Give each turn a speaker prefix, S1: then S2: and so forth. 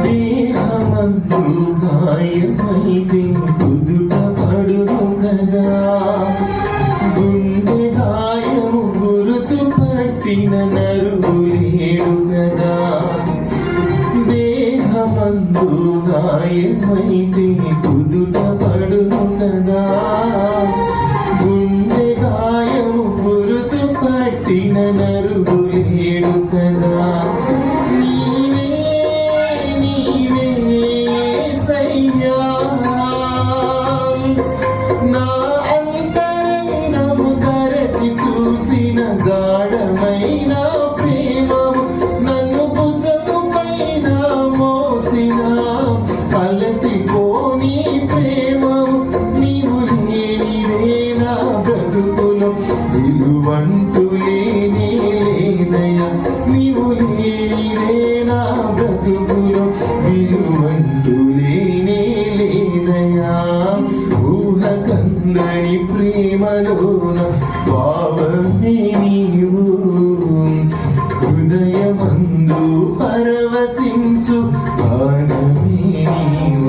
S1: దేహమందు గాయమైతే కుదుట పడును కదా, గుండె గాయము గురుతు పట్టిన నరులేడు కదా. దేహమందు గాయమైతే కుదుట పడును కదా, గుండె గాయము గురుతు పట్టిన నరులేడు కదా. నా అంతరంగము తరచి చూసిన గాఢమైన ప్రేమము, నన్ను భుజము పైన మోసిన అలసిపోని ప్రేమము, నీవు లేనిదే నా బ్రతుకులో విలువంటూ లేనే లేదయ్యా. నీవు లేనిదే నా బ్రతుకులో విలువంటూ లేనే లేదయ్యా. ఊహకందని ప్రేమలోన భావమే నీవు, హృదయమందు పరవశించు గానమే నీవు.